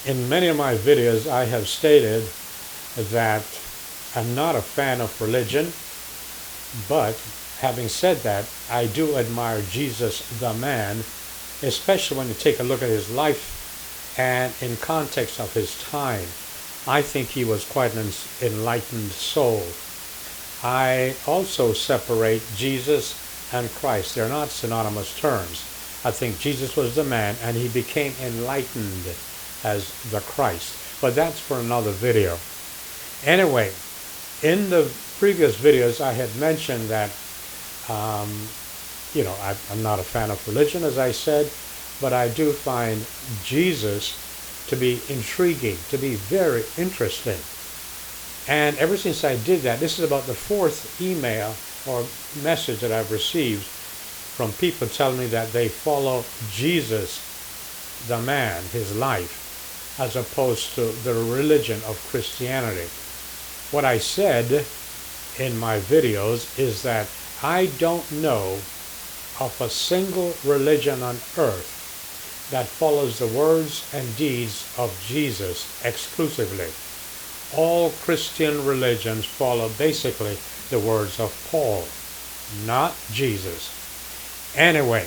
In many of my videos, I have stated that I'm not a fan of religion, but having said that, I do admire Jesus the man, especially when you take a look at his life and in context of his time. I think he was quite an enlightened soul. I also separate Jesus and Christ. They're not synonymous terms. I think Jesus was the man and he became enlightened as the Christ. But that's for another video. Anyway, in the previous videos I had mentioned that, I'm not a fan of religion, as I said, but I do find Jesus to be intriguing, to be very interesting. And ever since I did that, this is about the fourth email or message that I've received from people telling me that they follow Jesus, the man, his life, as opposed to the religion of Christianity. What I said in my videos is that I don't know of a single religion on earth that follows the words and deeds of Jesus exclusively. All Christian religions follow basically the words of Paul, not Jesus. Anyway,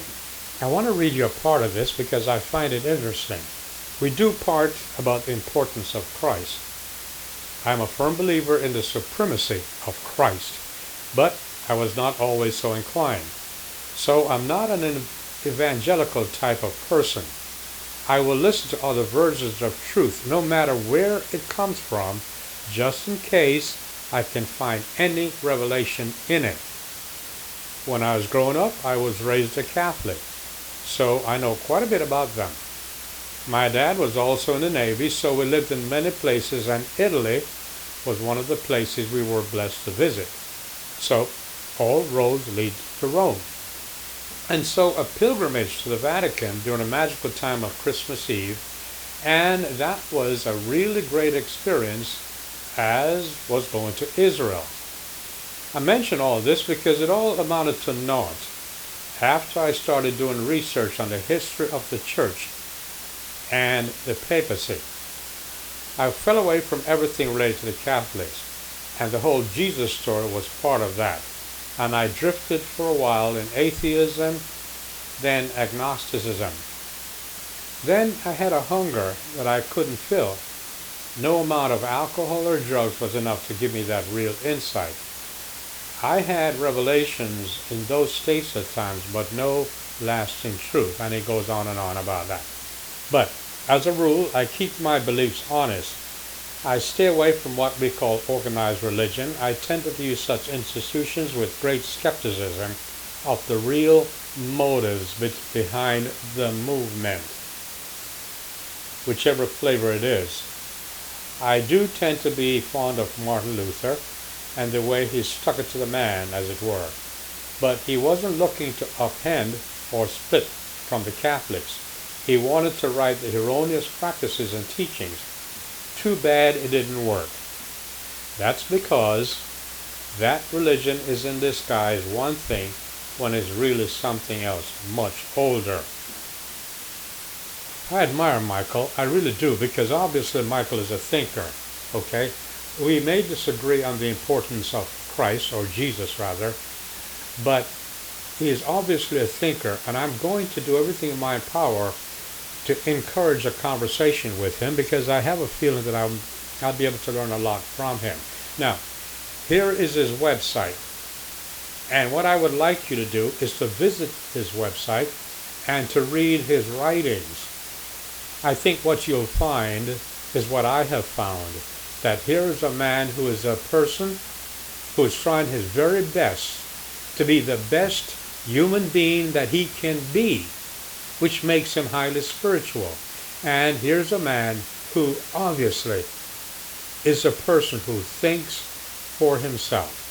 I want to read you a part of this because I find it interesting. We do part about the importance of Christ. I am a firm believer in the supremacy of Christ, but I was not always so inclined. So I'm not an evangelical type of person. I will listen to other versions of truth, no matter where it comes from, just in case I can find any revelation in it. When I was growing up, I was raised a Catholic, so I know quite a bit about them. My dad was also in the Navy, so we lived in many places, and Italy was one of the places we were blessed to visit. So all roads lead to Rome. And so a pilgrimage to the Vatican during a magical time of Christmas Eve, and that was a really great experience, as was going to Israel. I mention all this because it all amounted to naught after I started doing research on the history of the church and the papacy. I fell away from everything related to the Catholics, and the whole Jesus story was part of that. And I drifted for a while in atheism, then agnosticism. Then I had a hunger that I couldn't fill. No amount of alcohol or drugs was enough to give me that real insight. I had revelations in those states at times, but no lasting truth, and it goes on and on about that. But as a rule, I keep my beliefs honest. I stay away from what we call organized religion. I tend to view such institutions with great skepticism of the real motives behind the movement, whichever flavor it is. I do tend to be fond of Martin Luther and the way he stuck it to the man, as it were. But he wasn't looking to upend or split from the Catholics. He wanted to right the erroneous practices and teachings. Too bad it didn't work. That's because that religion is in disguise one thing when it's really something else much older. I admire Michael, I really do, because obviously Michael is a thinker, okay? We may disagree on the importance of Christ, or Jesus rather, but he is obviously a thinker, and I'm going to do everything in my power to encourage a conversation with him, because I have a feeling that I'll be able to learn a lot from him. Now, here is his website, and what I would like you to do is to visit his website and to read his writings. I think what you'll find is what I have found, that here is a man who is a person who is trying his very best to be the best human being that he can be, which makes him highly spiritual. And here's a man who obviously is a person who thinks for himself.